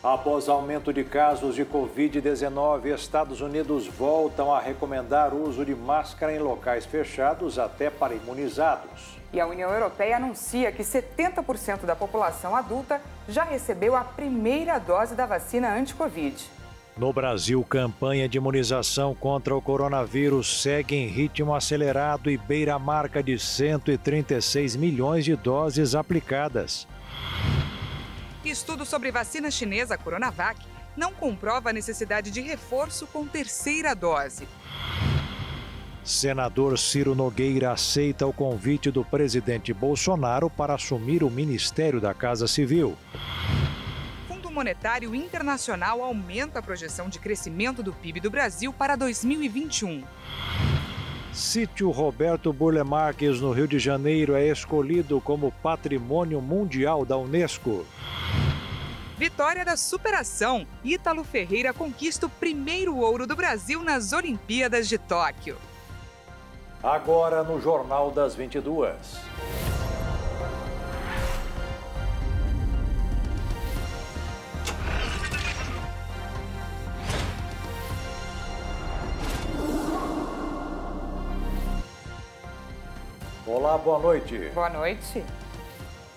Após aumento de casos de Covid-19, Estados Unidos voltam a recomendar o uso de máscara em locais fechados até para imunizados. E a União Europeia anuncia que 70% da população adulta já recebeu a primeira dose da vacina anti-Covid. No Brasil, campanha de imunização contra o coronavírus segue em ritmo acelerado e beira a marca de 136 milhões de doses aplicadas. Estudo sobre vacina chinesa Coronavac não comprova a necessidade de reforço com terceira dose. Senador Ciro Nogueira aceita o convite do presidente Bolsonaro para assumir o Ministério da Casa Civil. Fundo Monetário Internacional aumenta a projeção de crescimento do PIB do Brasil para 2021. Sítio Roberto Burle Marques, no Rio de Janeiro, é escolhido como Patrimônio Mundial da Unesco. Vitória da superação. Ítalo Ferreira conquista o primeiro ouro do Brasil nas Olimpíadas de Tóquio. Agora no Jornal das 22. Olá, boa noite. Boa noite.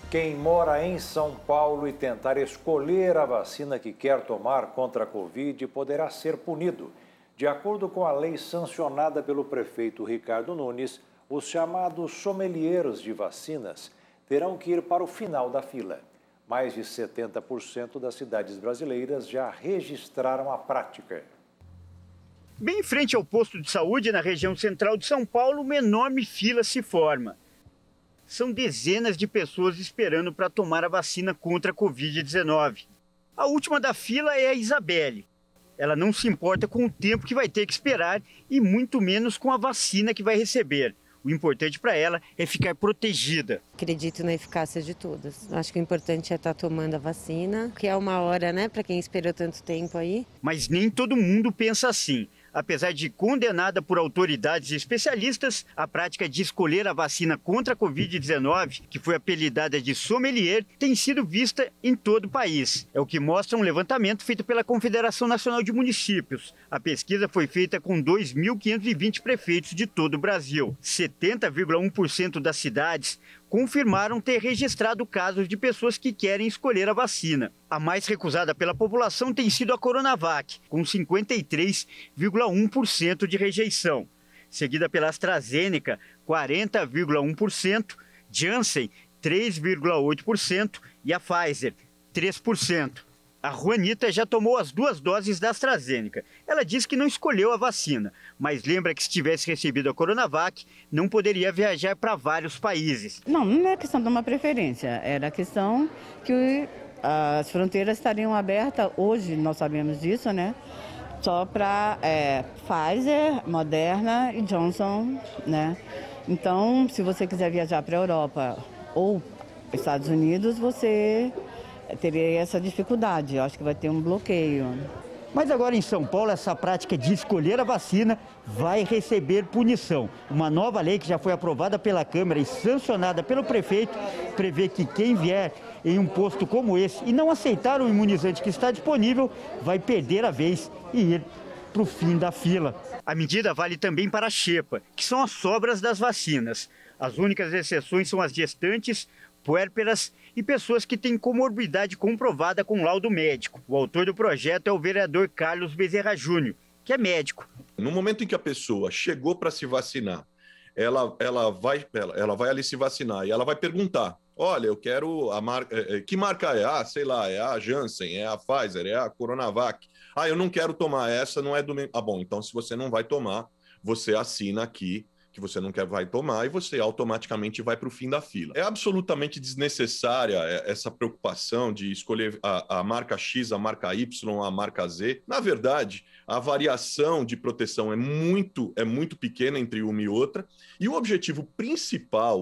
Quem mora em São Paulo e tentar escolher a vacina que quer tomar contra a Covid poderá ser punido. De acordo com a lei sancionada pelo prefeito Ricardo Nunes, os chamados sommeliers de vacinas terão que ir para o final da fila. Mais de 70% das cidades brasileiras já registraram a prática. Bem em frente ao posto de saúde, na região central de São Paulo, uma enorme fila se forma. São dezenas de pessoas esperando para tomar a vacina contra a Covid-19. A última da fila é a Isabelle. Ela não se importa com o tempo que vai ter que esperar e muito menos com a vacina que vai receber. O importante para ela é ficar protegida. Acredito na eficácia de todas. Acho que o importante é estar tomando a vacina, que é uma hora, né, para quem esperou tanto tempo aí. Mas nem todo mundo pensa assim. Apesar de condenada por autoridades e especialistas, a prática de escolher a vacina contra a Covid-19, que foi apelidada de sommelier, tem sido vista em todo o país. É o que mostra um levantamento feito pela Confederação Nacional de Municípios. A pesquisa foi feita com 2.520 prefeitos de todo o Brasil. 70,1% das cidades confirmaram ter registrado casos de pessoas que querem escolher a vacina. A mais recusada pela população tem sido a Coronavac, com 53,1% de rejeição. Seguida pela AstraZeneca, 40,1%, Janssen, 3,8% e a Pfizer, 3%. A Juanita já tomou as 2 doses da AstraZeneca. Ela diz que não escolheu a vacina, mas lembra que se tivesse recebido a Coronavac, não poderia viajar para vários países. Não é questão de uma preferência, era questão que as fronteiras estariam abertas, hoje nós sabemos disso, né? Só para Pfizer, Moderna e Johnson, né? Então, se você quiser viajar para a Europa ou Estados Unidos, você teria essa dificuldade. Eu acho que vai ter um bloqueio. Mas agora em São Paulo, essa prática de escolher a vacina vai receber punição. Uma nova lei que já foi aprovada pela Câmara e sancionada pelo prefeito prevê que quem vier em um posto como esse e não aceitar o imunizante que está disponível vai perder a vez e ir para o fim da fila. A medida vale também para a xepa, que são as sobras das vacinas. As únicas exceções são as gestantes, puérperas e pessoas que têm comorbidade comprovada com laudo médico. O autor do projeto é o vereador Carlos Bezerra Júnior, que é médico. No momento em que a pessoa chegou para se vacinar, ela vai ali se vacinar e ela vai perguntar: olha, eu quero a marca, que marca é? Ah, sei lá, é a Janssen, é a Pfizer, é a Coronavac. Ah, eu não quero tomar essa, não é do meu... Ah, bom, então se você não vai tomar, você assina aqui que você não vai tomar e você automaticamente vai para o fim da fila. É absolutamente desnecessária essa preocupação de escolher a marca X, a marca Y, a marca Z. Na verdade, a variação de proteção é muito pequena entre uma e outra, e o objetivo principal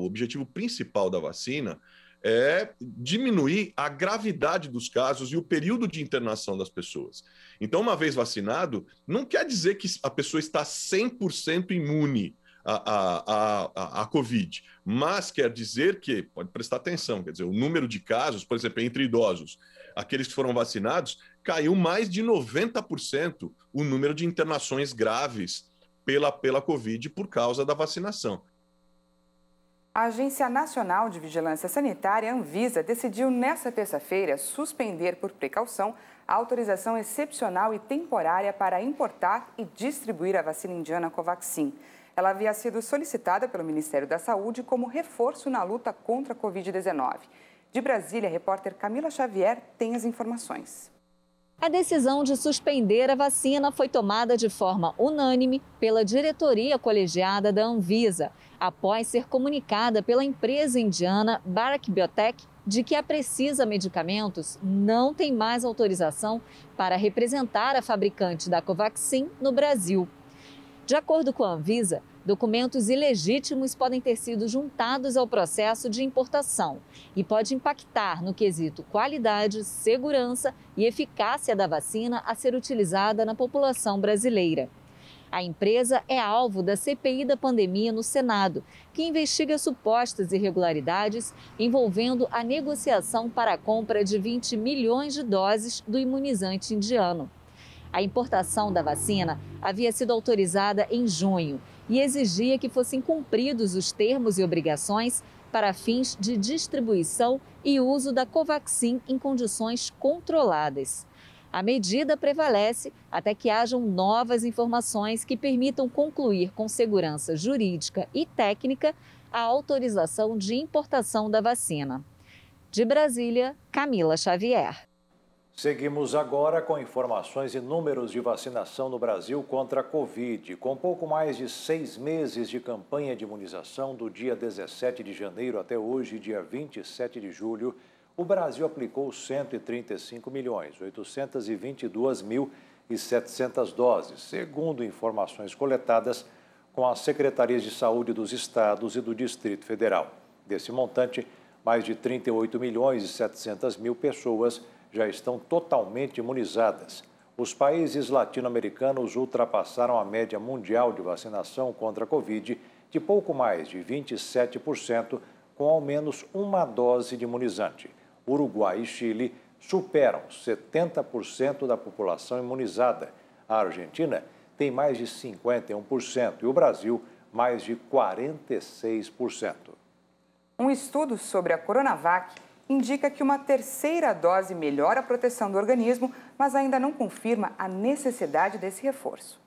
da vacina é diminuir a gravidade dos casos e o período de internação das pessoas. Então, uma vez vacinado, não quer dizer que a pessoa está 100% imune a Covid, mas quer dizer que, pode prestar atenção, quer dizer, o número de casos, por exemplo, entre idosos, aqueles que foram vacinados, caiu mais de 90% o número de internações graves pela Covid por causa da vacinação. A Agência Nacional de Vigilância Sanitária, Anvisa, decidiu nesta terça-feira suspender por precaução a autorização excepcional e temporária para importar e distribuir a vacina indiana Covaxin. Ela havia sido solicitada pelo Ministério da Saúde como reforço na luta contra a Covid-19. De Brasília, a repórter Camila Xavier tem as informações. A decisão de suspender a vacina foi tomada de forma unânime pela diretoria colegiada da Anvisa, após ser comunicada pela empresa indiana Bharat Biotech de que a Precisa Medicamentos não tem mais autorização para representar a fabricante da Covaxin no Brasil. De acordo com a Anvisa, documentos ilegítimos podem ter sido juntados ao processo de importação e pode impactar no quesito qualidade, segurança e eficácia da vacina a ser utilizada na população brasileira. A empresa é alvo da CPI da pandemia no Senado, que investiga supostas irregularidades envolvendo a negociação para a compra de 20 milhões de doses do imunizante indiano. A importação da vacina havia sido autorizada em junho e exigia que fossem cumpridos os termos e obrigações para fins de distribuição e uso da Covaxin em condições controladas. A medida prevalece até que hajam novas informações que permitam concluir com segurança jurídica e técnica a autorização de importação da vacina. De Brasília, Camila Xavier. Seguimos agora com informações e números de vacinação no Brasil contra a Covid. Com pouco mais de 6 meses de campanha de imunização, do dia 17 de janeiro até hoje, dia 27 de julho, o Brasil aplicou 135.822.700 doses, segundo informações coletadas com as secretarias de saúde dos estados e do Distrito Federal. Desse montante, mais de 38.700.000 pessoas já estão totalmente imunizadas. Os países latino-americanos ultrapassaram a média mundial de vacinação contra a Covid de pouco mais de 27%, com ao menos uma dose de imunizante. Uruguai e Chile superam 70% da população imunizada. A Argentina tem mais de 51% e o Brasil mais de 46%. Um estudo sobre a Coronavac indica que uma terceira dose melhora a proteção do organismo, mas ainda não confirma a necessidade desse reforço.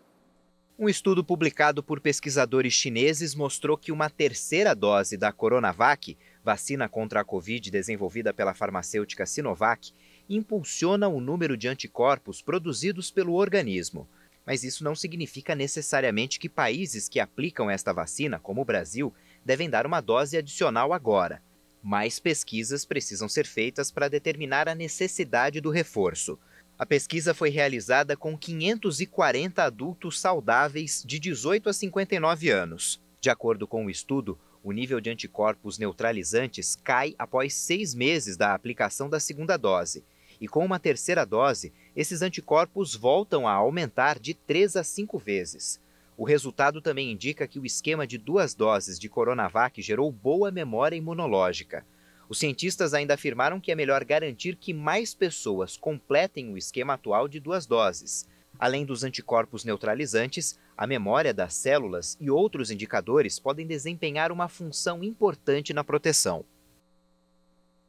Um estudo publicado por pesquisadores chineses mostrou que uma terceira dose da Coronavac, vacina contra a Covid desenvolvida pela farmacêutica Sinovac, impulsiona o número de anticorpos produzidos pelo organismo. Mas isso não significa necessariamente que países que aplicam esta vacina, como o Brasil, devem dar uma dose adicional agora. Mais pesquisas precisam ser feitas para determinar a necessidade do reforço. A pesquisa foi realizada com 540 adultos saudáveis de 18 a 59 anos. De acordo com o estudo, o nível de anticorpos neutralizantes cai após 6 meses da aplicação da segunda dose. E com uma terceira dose, esses anticorpos voltam a aumentar de 3 a 5 vezes. O resultado também indica que o esquema de 2 doses de Coronavac gerou boa memória imunológica. Os cientistas ainda afirmaram que é melhor garantir que mais pessoas completem o esquema atual de 2 doses. Além dos anticorpos neutralizantes, a memória das células e outros indicadores podem desempenhar uma função importante na proteção.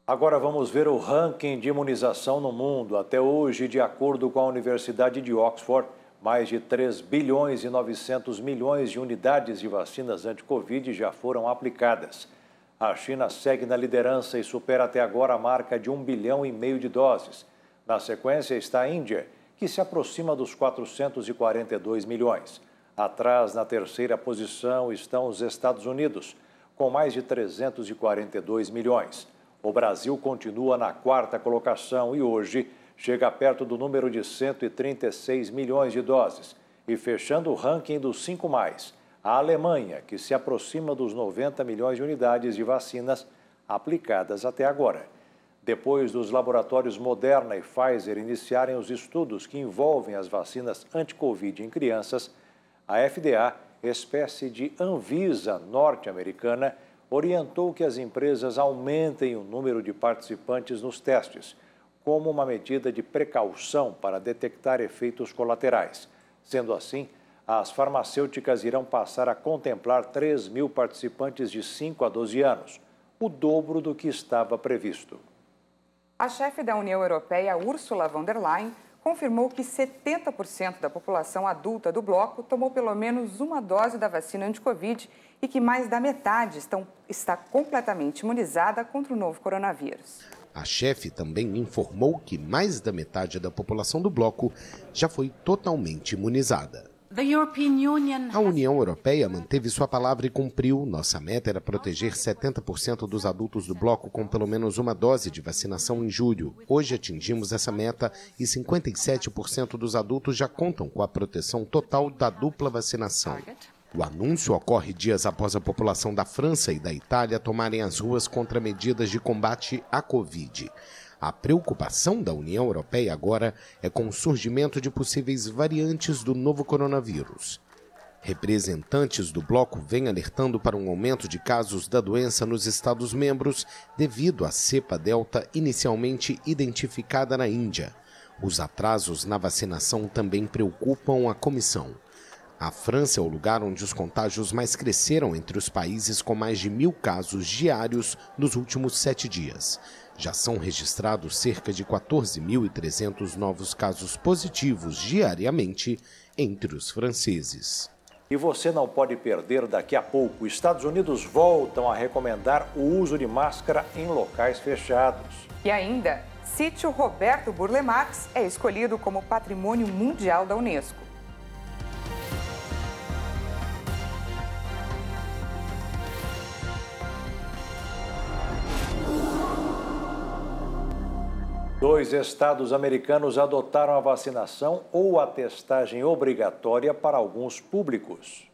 Agora vamos ver o ranking de imunização no mundo. Até hoje, de acordo com a Universidade de Oxford, mais de 3 bilhões e 900 milhões de unidades de vacinas anti-Covid já foram aplicadas. A China segue na liderança e supera até agora a marca de 1,5 bilhão de doses. Na sequência está a Índia, que se aproxima dos 442 milhões. Atrás, na terceira posição, estão os Estados Unidos, com mais de 342 milhões. O Brasil continua na 4ª colocação e hoje chega perto do número de 136 milhões de doses. E fechando o ranking dos 5+, a Alemanha, que se aproxima dos 90 milhões de unidades de vacinas aplicadas até agora. Depois dos laboratórios Moderna e Pfizer iniciarem os estudos que envolvem as vacinas anti-Covid em crianças, a FDA, espécie de Anvisa norte-americana, orientou que as empresas aumentem o número de participantes nos testes, como uma medida de precaução para detectar efeitos colaterais. Sendo assim, as farmacêuticas irão passar a contemplar 3 mil participantes de 5 a 12 anos, o dobro do que estava previsto. A chefe da União Europeia, Ursula von der Leyen, confirmou que 70% da população adulta do bloco tomou pelo menos uma dose da vacina anti-Covid e que mais da metade está completamente imunizada contra o novo coronavírus. A chefe também informou que mais da metade da população do bloco já foi totalmente imunizada. A União Europeia manteve sua palavra e cumpriu. Nossa meta era proteger 70% dos adultos do bloco com pelo menos uma dose de vacinação em julho. Hoje atingimos essa meta e 57% dos adultos já contam com a proteção total da dupla vacinação. O anúncio ocorre dias após a população da França e da Itália tomarem as ruas contra medidas de combate à Covid. A preocupação da União Europeia agora é com o surgimento de possíveis variantes do novo coronavírus. Representantes do bloco vêm alertando para um aumento de casos da doença nos Estados-membros devido à cepa Delta inicialmente identificada na Índia. Os atrasos na vacinação também preocupam a comissão. A França é o lugar onde os contágios mais cresceram entre os países, com mais de 1.000 casos diários nos últimos 7 dias. Já são registrados cerca de 14.300 novos casos positivos diariamente entre os franceses. E você não pode perder daqui a pouco. Estados Unidos voltam a recomendar o uso de máscara em locais fechados. E ainda, sítio Roberto Burle Marx é escolhido como Patrimônio Mundial da Unesco. Dois estados americanos adotaram a vacinação ou a testagem obrigatória para alguns públicos.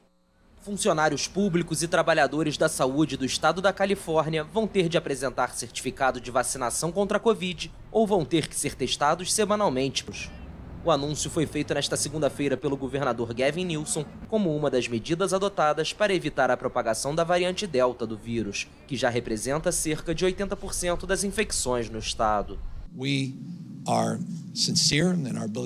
Funcionários públicos e trabalhadores da saúde do estado da Califórnia vão ter de apresentar certificado de vacinação contra a Covid ou vão ter que ser testados semanalmente. O anúncio foi feito nesta segunda-feira pelo governador Gavin Newsom como uma das medidas adotadas para evitar a propagação da variante Delta do vírus, que já representa cerca de 80% das infecções no estado.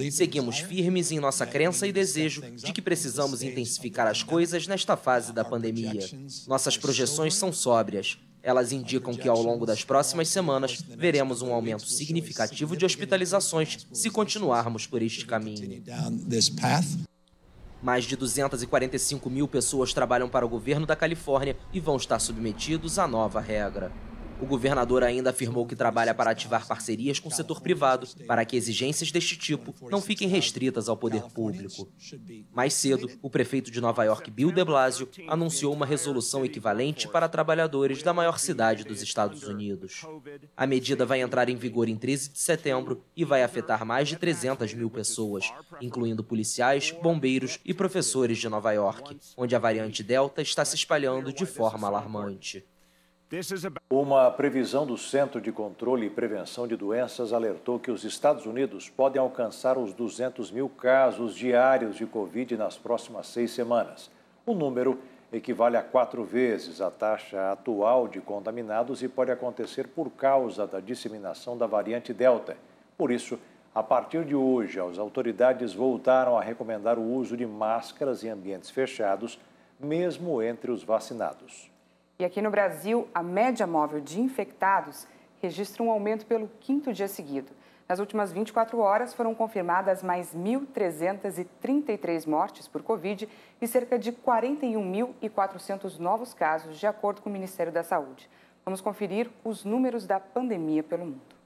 Seguimos firmes em nossa crença e desejo de que precisamos intensificar as coisas nesta fase da pandemia. Nossas projeções são sóbrias. Elas indicam que ao longo das próximas semanas veremos um aumento significativo de hospitalizações se continuarmos por este caminho. Mais de 245 mil pessoas trabalham para o governo da Califórnia e vão estar submetidos à nova regra. O governador ainda afirmou que trabalha para ativar parcerias com o setor privado para que exigências deste tipo não fiquem restritas ao poder público. Mais cedo, o prefeito de Nova York, Bill de Blasio, anunciou uma resolução equivalente para trabalhadores da maior cidade dos Estados Unidos. A medida vai entrar em vigor em 13 de setembro e vai afetar mais de 300 mil pessoas, incluindo policiais, bombeiros e professores de Nova York, onde a variante Delta está se espalhando de forma alarmante. Uma previsão do Centro de Controle e Prevenção de Doenças alertou que os Estados Unidos podem alcançar os 200 mil casos diários de Covid nas próximas 6 semanas. O número equivale a 4 vezes a taxa atual de contaminados e pode acontecer por causa da disseminação da variante Delta. Por isso, a partir de hoje, as autoridades voltaram a recomendar o uso de máscaras em ambientes fechados, mesmo entre os vacinados. E aqui no Brasil, a média móvel de infectados registra um aumento pelo 5º dia seguido. Nas últimas 24 horas, foram confirmadas mais 1.333 mortes por Covid e cerca de 41.400 novos casos, de acordo com o Ministério da Saúde. Vamos conferir os números da pandemia pelo mundo.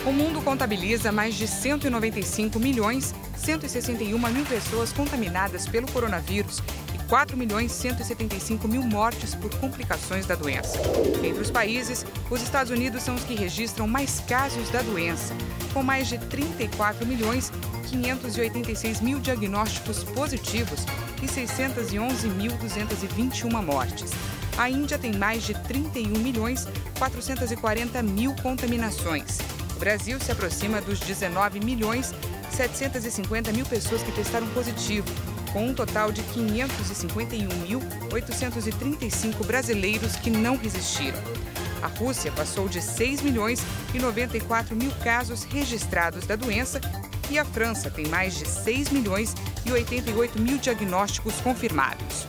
O mundo contabiliza mais de 195.161.000 pessoas contaminadas pelo coronavírus e 4.175.000 mortes por complicações da doença. Entre os países, os Estados Unidos são os que registram mais casos da doença, com mais de 34.586.000 diagnósticos positivos e 611.221 mortes. A Índia tem mais de 31.440.000 contaminações. O Brasil se aproxima dos 19.750.000 pessoas que testaram positivo, com um total de 551.835 brasileiros que não resistiram. A Rússia passou de 6 milhões e 94 mil casos registrados da doença e a França tem mais de 6 milhões e 88 mil diagnósticos confirmados.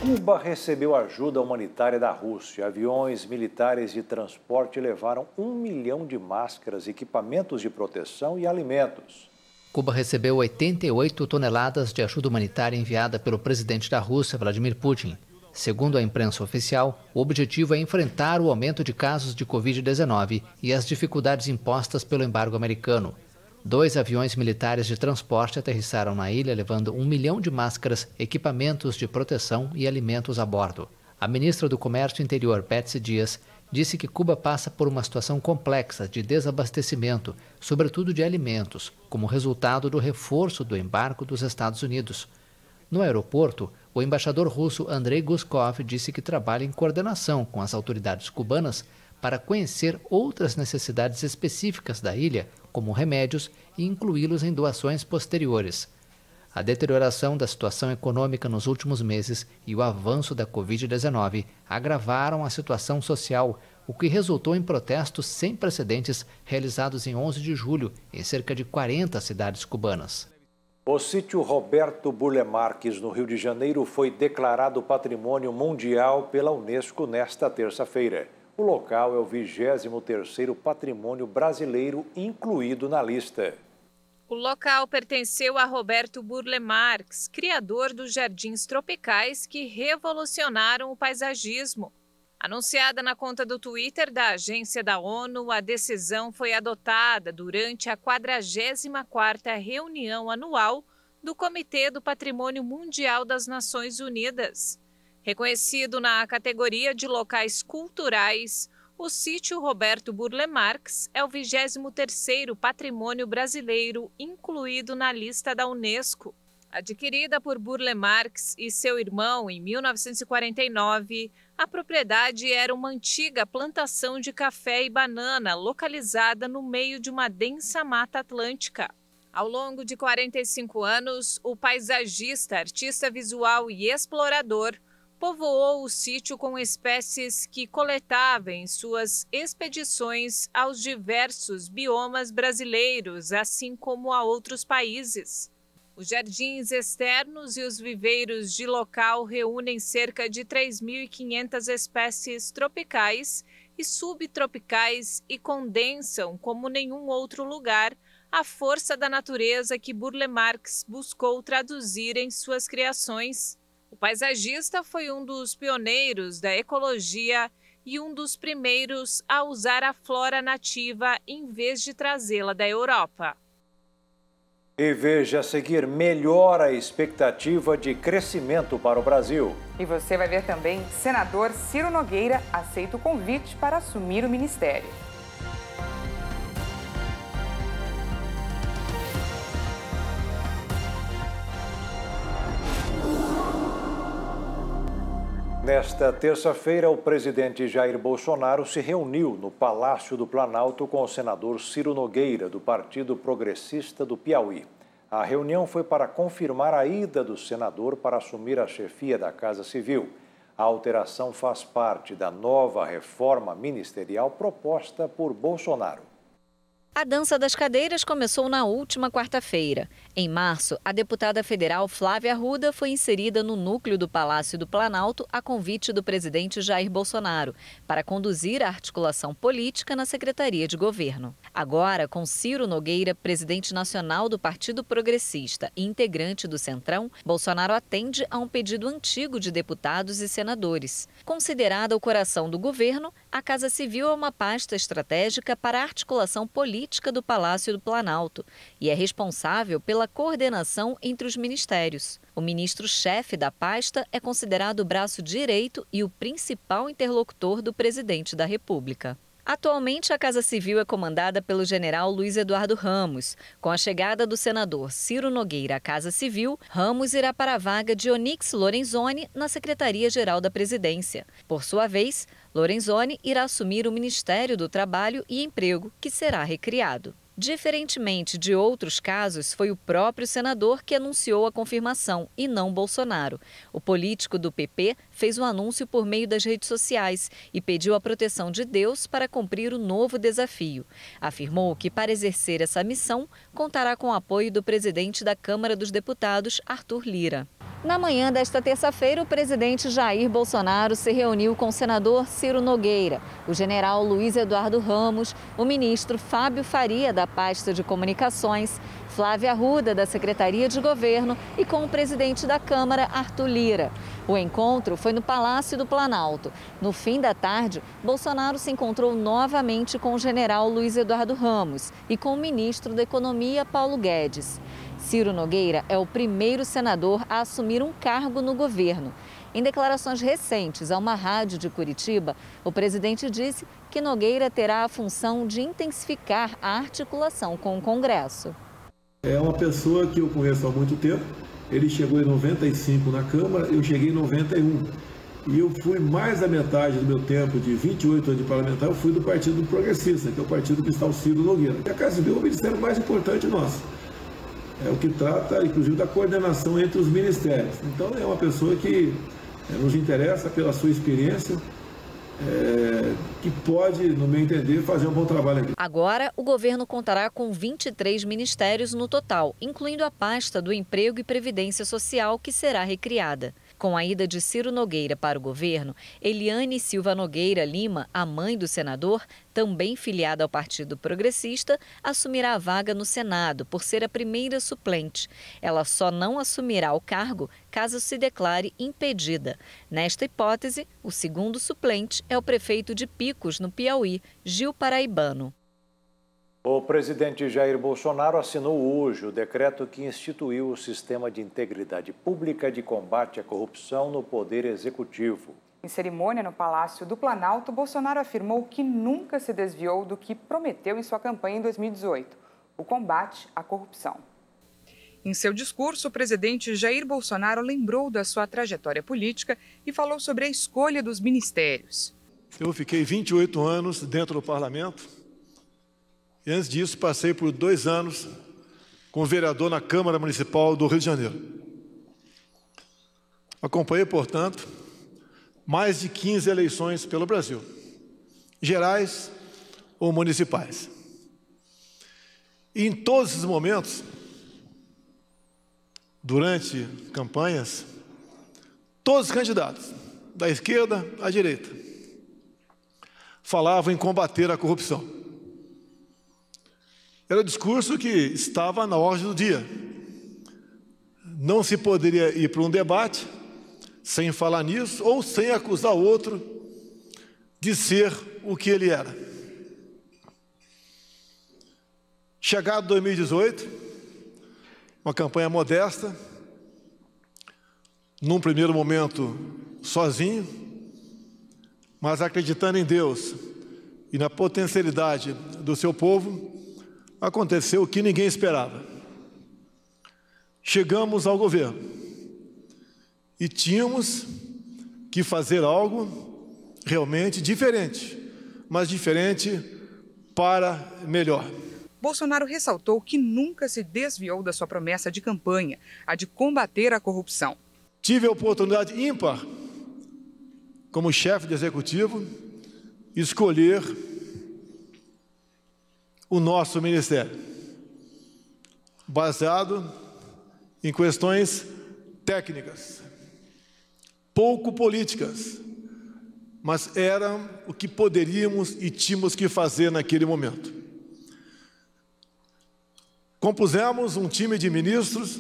Cuba recebeu ajuda humanitária da Rússia. Aviões militares de transporte levaram 1 milhão de máscaras, equipamentos de proteção e alimentos. Cuba recebeu 88 toneladas de ajuda humanitária enviada pelo presidente da Rússia, Vladimir Putin. Segundo a imprensa oficial, o objetivo é enfrentar o aumento de casos de Covid-19 e as dificuldades impostas pelo embargo americano. 2 aviões militares de transporte aterrissaram na ilha, levando 1 milhão de máscaras, equipamentos de proteção e alimentos a bordo. A ministra do Comércio Interior, Betsy Dias, disse que Cuba passa por uma situação complexa de desabastecimento, sobretudo de alimentos, como resultado do reforço do embargo dos Estados Unidos. No aeroporto, o embaixador russo Andrei Guskov disse que trabalha em coordenação com as autoridades cubanas para conhecer outras necessidades específicas da ilha, como remédios, e incluí-los em doações posteriores. A deterioração da situação econômica nos últimos meses e o avanço da Covid-19 agravaram a situação social, o que resultou em protestos sem precedentes realizados em 11 de julho em cerca de 40 cidades cubanas. O sítio Roberto Burle Marques, no Rio de Janeiro, foi declarado Patrimônio Mundial pela Unesco nesta terça-feira. O local é o 23º patrimônio brasileiro incluído na lista. O local pertenceu a Roberto Burle Marques, criador dos jardins tropicais que revolucionaram o paisagismo. Anunciada na conta do Twitter da agência da ONU, a decisão foi adotada durante a 44ª reunião anual do Comitê do Patrimônio Mundial das Nações Unidas. Reconhecido na categoria de locais culturais, o sítio Roberto Burle Marques é o 23º patrimônio brasileiro incluído na lista da Unesco. Adquirida por Burle Marques e seu irmão em 1949, a propriedade era uma antiga plantação de café e banana localizada no meio de uma densa mata atlântica. Ao longo de 45 anos, o paisagista, artista visual e explorador povoou o sítio com espécies que coletava em suas expedições aos diversos biomas brasileiros, assim como a outros países. Os jardins externos e os viveiros de local reúnem cerca de 3.500 espécies tropicais e subtropicais e condensam, como nenhum outro lugar, a força da natureza que Burle Marques buscou traduzir em suas criações. O paisagista foi um dos pioneiros da ecologia e um dos primeiros a usar a flora nativa em vez de trazê-la da Europa. E veja a seguir, melhora a expectativa de crescimento para o Brasil. E você vai ver também, senador Ciro Nogueira aceita o convite para assumir o ministério. Nesta terça-feira, o presidente Jair Bolsonaro se reuniu no Palácio do Planalto com o senador Ciro Nogueira, do Partido Progressista do Piauí. A reunião foi para confirmar a ida do senador para assumir a chefia da Casa Civil. A alteração faz parte da nova reforma ministerial proposta por Bolsonaro. A dança das cadeiras começou na última quarta-feira. Em março, a deputada federal Flávia Arruda foi inserida no núcleo do Palácio do Planalto a convite do presidente Jair Bolsonaro para conduzir a articulação política na Secretaria de Governo. Agora, com Ciro Nogueira, presidente nacional do Partido Progressista e integrante do Centrão, Bolsonaro atende a um pedido antigo de deputados e senadores. Considerada o coração do governo, a Casa Civil é uma pasta estratégica para a articulação política do Palácio do Planalto e é responsável pela coordenação entre os ministérios. O ministro-chefe da pasta é considerado o braço direito e o principal interlocutor do presidente da República. Atualmente, a Casa Civil é comandada pelo general Luiz Eduardo Ramos. Com a chegada do senador Ciro Nogueira à Casa Civil, Ramos irá para a vaga de Onyx Lorenzoni na Secretaria-Geral da Presidência. Por sua vez, Lorenzoni irá assumir o Ministério do Trabalho e Emprego, que será recriado. Diferentemente de outros casos, foi o próprio senador que anunciou a confirmação e não Bolsonaro. O político do PP fez o anúncio por meio das redes sociais e pediu a proteção de Deus para cumprir o novo desafio. Afirmou que, para exercer essa missão, contará com o apoio do presidente da Câmara dos Deputados, Arthur Lira. Na manhã desta terça-feira, o presidente Jair Bolsonaro se reuniu com o senador Ciro Nogueira, o general Luiz Eduardo Ramos, o ministro Fábio Faria, da pasta de Comunicações, Flávia Arruda, da Secretaria de Governo, e com o presidente da Câmara, Arthur Lira. O encontro foi no Palácio do Planalto. No fim da tarde, Bolsonaro se encontrou novamente com o general Luiz Eduardo Ramos e com o ministro da Economia, Paulo Guedes. Ciro Nogueira é o primeiro senador a assumir um cargo no governo. Em declarações recentes a uma rádio de Curitiba, o presidente disse que Nogueira terá a função de intensificar a articulação com o Congresso. É uma pessoa que eu conheço há muito tempo. Ele chegou em 95 na Câmara, eu cheguei em 91. E eu fui mais da metade do meu tempo, de 28 anos de parlamentar, eu fui do Partido Progressista, que é o partido que está o Ciro Nogueira. E a Casa Civil é o ministério mais importante nosso. É o que trata, inclusive, da coordenação entre os ministérios. Então, é uma pessoa que nos interessa pela sua experiência, que pode, no meu entender, fazer um bom trabalho aqui. Agora, o governo contará com 23 ministérios no total, incluindo a pasta do Emprego e Previdência Social, que será recriada. Com a ida de Ciro Nogueira para o governo, Eliane Silva Nogueira Lima, a mãe do senador, também filiada ao Partido Progressista, assumirá a vaga no Senado por ser a primeira suplente. Ela só não assumirá o cargo caso se declare impedida. Nesta hipótese, o segundo suplente é o prefeito de Picos, no Piauí, Gil Paraibano. O presidente Jair Bolsonaro assinou hoje o decreto que instituiu o Sistema de Integridade Pública de Combate à Corrupção no Poder Executivo. Em cerimônia no Palácio do Planalto, Bolsonaro afirmou que nunca se desviou do que prometeu em sua campanha em 2018, o combate à corrupção. Em seu discurso, o presidente Jair Bolsonaro lembrou da sua trajetória política e falou sobre a escolha dos ministérios. Eu fiquei 28 anos dentro do parlamento. E antes disso, passei por 2 anos como vereador na Câmara Municipal do Rio de Janeiro. Acompanhei, portanto, mais de 15 eleições pelo Brasil, gerais ou municipais. E em todos esses momentos, durante campanhas, todos os candidatos, da esquerda à direita, falavam em combater a corrupção. Era o discurso que estava na ordem do dia. Não se poderia ir para um debate sem falar nisso ou sem acusar o outro de ser o que ele era. Chegado 2018, uma campanha modesta, num primeiro momento sozinho, mas acreditando em Deus e na potencialidade do seu povo, aconteceu o que ninguém esperava. Chegamos ao governo e tínhamos que fazer algo realmente diferente, mas diferente para melhor. Bolsonaro ressaltou que nunca se desviou da sua promessa de campanha, a de combater a corrupção. Tive a oportunidade ímpar, como chefe de executivo, escolher o nosso ministério, baseado em questões técnicas, pouco políticas, mas era o que poderíamos e tínhamos que fazer naquele momento. Compusemos um time de ministros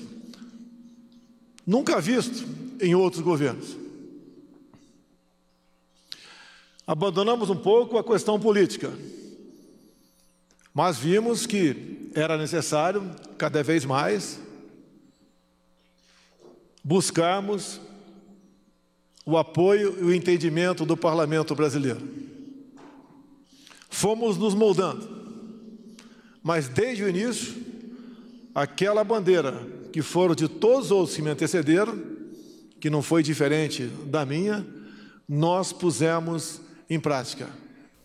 nunca visto em outros governos. Abandonamos um pouco a questão política, mas vimos que era necessário, cada vez mais, buscarmos o apoio e o entendimento do parlamento brasileiro. Fomos nos moldando, mas desde o início, aquela bandeira que foram de todos os outros que me antecederam, que não foi diferente da minha, nós pusemos em prática.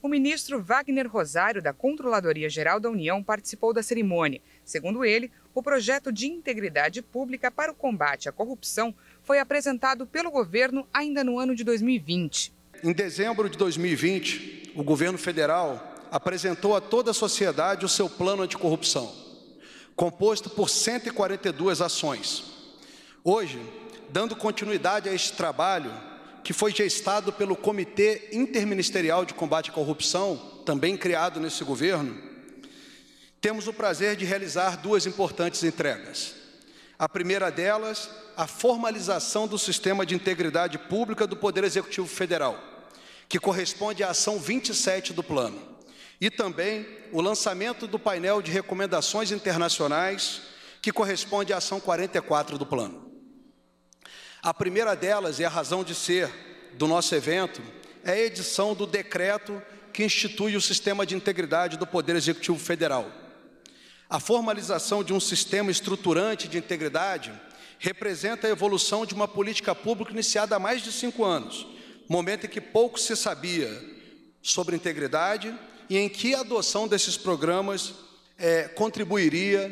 O ministro Wagner Rosário, da Controladoria Geral da União, participou da cerimônia. Segundo ele, o projeto de integridade pública para o combate à corrupção foi apresentado pelo governo ainda no ano de 2020. Em dezembro de 2020, o governo federal apresentou a toda a sociedade o seu plano anticorrupção, composto por 142 ações. Hoje, dando continuidade a este trabalho, que foi gestado pelo Comitê Interministerial de Combate à Corrupção, também criado nesse governo, temos o prazer de realizar duas importantes entregas. A primeira delas, a formalização do Sistema de Integridade Pública do Poder Executivo Federal, que corresponde à ação 27 do plano, e também o lançamento do painel de recomendações internacionais, que corresponde à ação 44 do plano. A primeira delas, e a razão de ser do nosso evento, é a edição do decreto que institui o Sistema de Integridade do Poder Executivo Federal. A formalização de um sistema estruturante de integridade representa a evolução de uma política pública iniciada há mais de 5 anos, momento em que pouco se sabia sobre integridade e em que a adoção desses programas contribuiria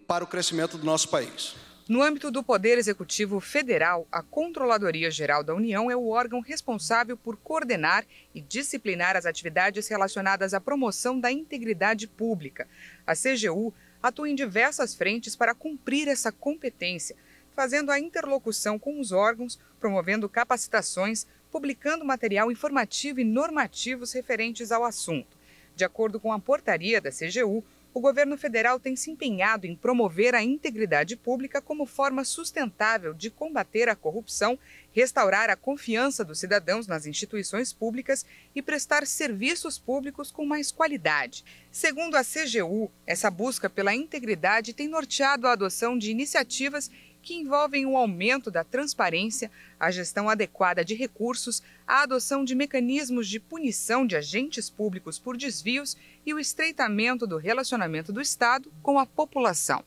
para o crescimento do nosso país. No âmbito do Poder Executivo Federal, a Controladoria Geral da União é o órgão responsável por coordenar e disciplinar as atividades relacionadas à promoção da integridade pública. A CGU atua em diversas frentes para cumprir essa competência, fazendo a interlocução com os órgãos, promovendo capacitações, publicando material informativo e normativos referentes ao assunto. De acordo com a portaria da CGU, o governo federal tem se empenhado em promover a integridade pública como forma sustentável de combater a corrupção, restaurar a confiança dos cidadãos nas instituições públicas e prestar serviços públicos com mais qualidade. Segundo a CGU, essa busca pela integridade tem norteado a adoção de iniciativas que envolvem o aumento da transparência, a gestão adequada de recursos, a adoção de mecanismos de punição de agentes públicos por desvios e o estreitamento do relacionamento do Estado com a população.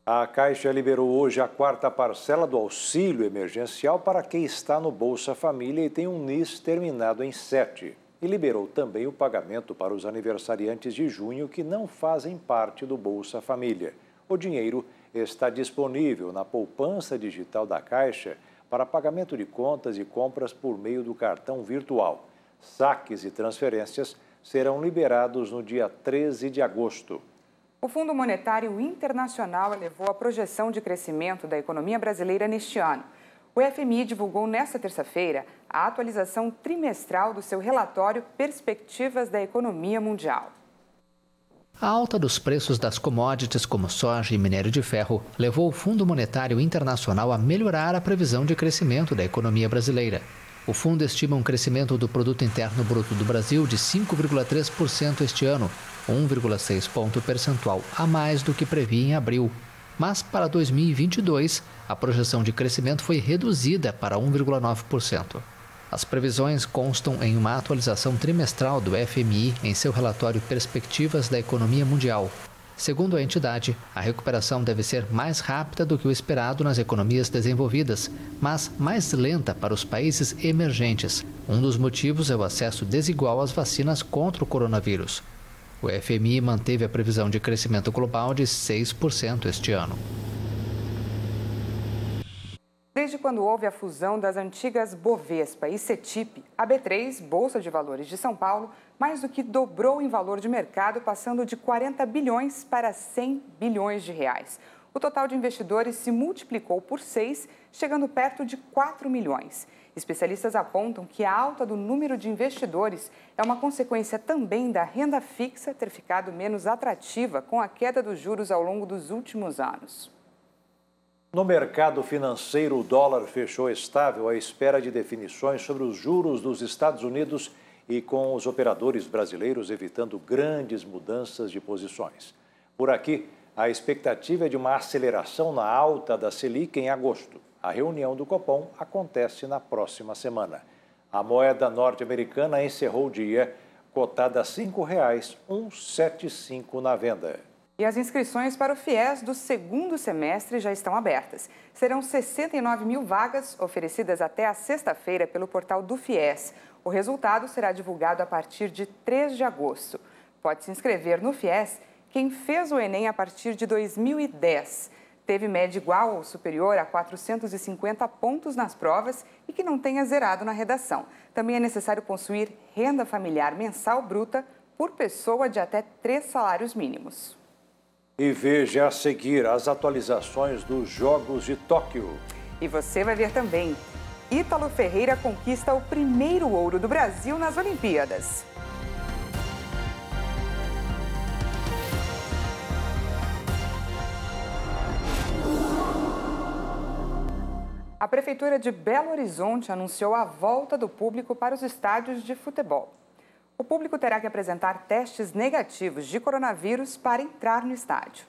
A Caixa liberou hoje a 4ª parcela do auxílio emergencial para quem está no Bolsa Família e tem um NIS terminado em 7. E liberou também o pagamento para os aniversariantes de junho que não fazem parte do Bolsa Família. O dinheiro está disponível na poupança digital da Caixa para pagamento de contas e compras por meio do cartão virtual. Saques e transferências serão liberados no dia 13 de agosto. O Fundo Monetário Internacional elevou a projeção de crescimento da economia brasileira neste ano. O FMI divulgou nesta terça-feira a atualização trimestral do seu relatório Perspectivas da Economia Mundial. A alta dos preços das commodities como soja e minério de ferro levou o Fundo Monetário Internacional a melhorar a previsão de crescimento da economia brasileira. O fundo estima um crescimento do Produto Interno Bruto do Brasil de 5,3% este ano, 1,6 ponto percentual a mais do que previa em abril. Mas para 2022, a projeção de crescimento foi reduzida para 1,9%. As previsões constam em uma atualização trimestral do FMI em seu relatório Perspectivas da Economia Mundial. Segundo a entidade, a recuperação deve ser mais rápida do que o esperado nas economias desenvolvidas, mas mais lenta para os países emergentes. Um dos motivos é o acesso desigual às vacinas contra o coronavírus. O FMI manteve a previsão de crescimento global de 6% este ano. Desde quando houve a fusão das antigas Bovespa e Cetip, a B3, Bolsa de Valores de São Paulo, mais do que dobrou em valor de mercado, passando de 40 bilhões para 100 bilhões de reais. O total de investidores se multiplicou por 6, chegando perto de 4 milhões. Especialistas apontam que a alta do número de investidores é uma consequência também da renda fixa ter ficado menos atrativa com a queda dos juros ao longo dos últimos anos. No mercado financeiro, o dólar fechou estável à espera de definições sobre os juros dos Estados Unidos e com os operadores brasileiros evitando grandes mudanças de posições. Por aqui, a expectativa é de uma aceleração na alta da Selic em agosto. A reunião do Copom acontece na próxima semana. A moeda norte-americana encerrou o dia cotada a R$ 5,175 na venda. E as inscrições para o FIES do segundo semestre já estão abertas. Serão 69 mil vagas oferecidas até a sexta-feira pelo portal do FIES. O resultado será divulgado a partir de 3 de agosto. Pode se inscrever no FIES quem fez o Enem a partir de 2010. Teve média igual ou superior a 450 pontos nas provas e que não tenha zerado na redação. Também é necessário possuir renda familiar mensal bruta por pessoa de até 3 salários mínimos. E veja a seguir as atualizações dos Jogos de Tóquio. E você vai ver também. Ítalo Ferreira conquista o primeiro ouro do Brasil nas Olimpíadas. A Prefeitura de Belo Horizonte anunciou a volta do público para os estádios de futebol. O público terá que apresentar testes negativos de coronavírus para entrar no estádio.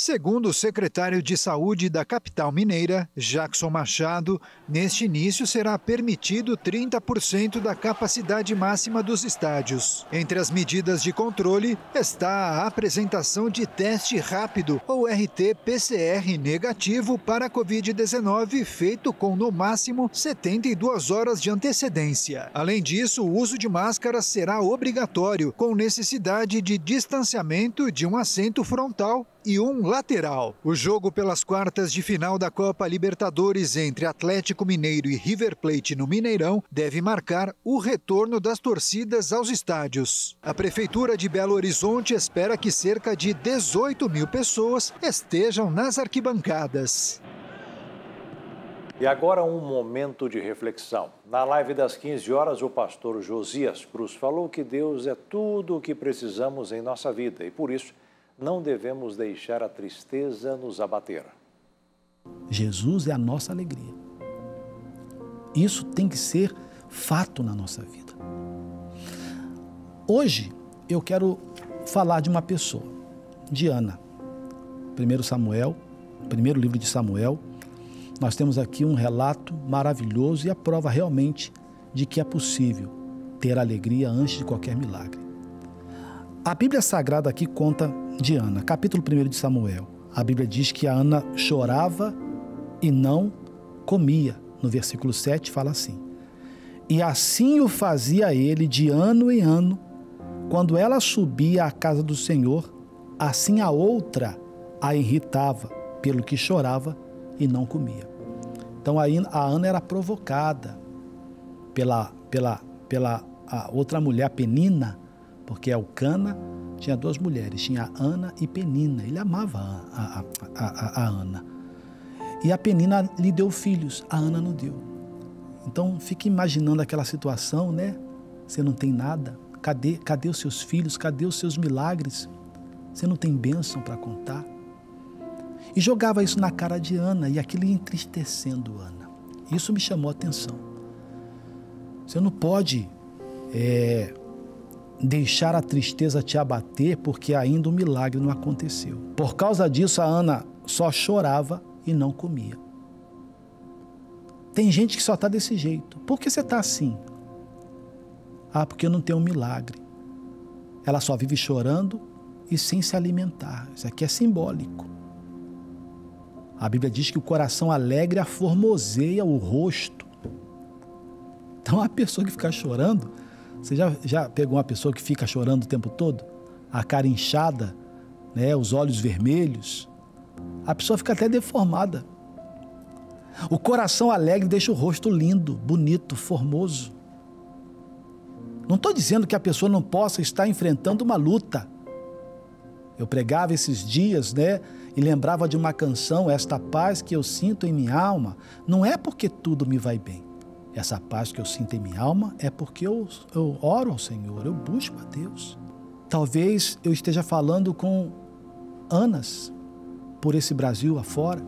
Segundo o secretário de Saúde da capital mineira, Jackson Machado, neste início será permitido 30% da capacidade máxima dos estádios. Entre as medidas de controle está a apresentação de teste rápido ou RT-PCR negativo para a Covid-19, feito com no máximo 72 horas de antecedência. Além disso, o uso de máscara será obrigatório, com necessidade de distanciamento de um assento frontal e um lateral. O jogo pelas quartas de final da Copa Libertadores entre Atlético Mineiro e River Plate no Mineirão deve marcar o retorno das torcidas aos estádios. A Prefeitura de Belo Horizonte espera que cerca de 18 mil pessoas estejam nas arquibancadas. E agora um momento de reflexão. Na live das 15 horas, o pastor Josias Cruz falou que Deus é tudo o que precisamos em nossa vida e, por isso, não devemos deixar a tristeza nos abater. Jesus é a nossa alegria. Isso tem que ser fato na nossa vida. Hoje eu quero falar de uma pessoa, de Ana. Primeiro livro de Samuel. Nós temos aqui um relato maravilhoso e a prova realmente de que é possível ter alegria antes de qualquer milagre. A Bíblia Sagrada aqui conta de Ana, capítulo 1 de Samuel. A Bíblia diz que a Ana chorava e não comia. No versículo 7 fala assim: e assim o fazia ele de ano em ano, quando ela subia à casa do Senhor, assim a outra a irritava, pelo que chorava e não comia. Então a Ana era provocada pela a outra mulher, Penina, porque Elcana tinha 2 mulheres, tinha Ana e Penina. Ele amava a Ana. E a Penina lhe deu filhos, a Ana não deu. Então fique imaginando aquela situação, né? Você não tem nada, cadê os seus filhos, cadê os seus milagres? Você não tem bênção para contar? E jogava isso na cara de Ana, e aquilo ia entristecendo Ana. Isso me chamou a atenção. Você não pode deixar a tristeza te abater, porque ainda o milagre não aconteceu. Por causa disso, a Ana só chorava e não comia. Tem gente que só está desse jeito. Por que você está assim? Ah, porque eu não tenho um milagre. Ela só vive chorando e sem se alimentar. Isso aqui é simbólico. A Bíblia diz que o coração alegre aformoseia o rosto. Então, a pessoa que fica chorando, você já pegou uma pessoa que fica chorando o tempo todo? A cara inchada, né? Os olhos vermelhos. A pessoa fica até deformada. O coração alegre deixa o rosto lindo, bonito, formoso. Não estou dizendo que a pessoa não possa estar enfrentando uma luta. Eu pregava esses dias, né? E lembrava de uma canção: esta paz que eu sinto em minha alma, não é porque tudo me vai bem. Essa paz que eu sinto em minha alma é porque eu oro ao Senhor, eu busco a Deus. Talvez eu esteja falando com Anas por esse Brasil afora,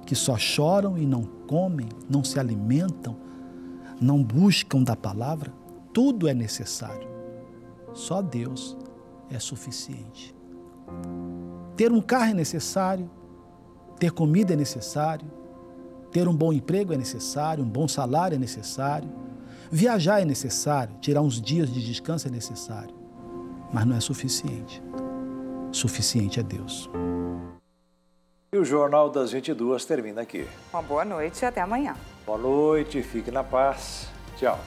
que só choram e não comem, não se alimentam, não buscam da palavra. Tudo é necessário. Só Deus é suficiente. Ter um carro é necessário, ter comida é necessário, ter um bom emprego é necessário, um bom salário é necessário, viajar é necessário, tirar uns dias de descanso é necessário, mas não é suficiente. Suficiente é Deus. E o Jornal das 22 termina aqui. Uma boa noite e até amanhã. Boa noite, fique na paz. Tchau.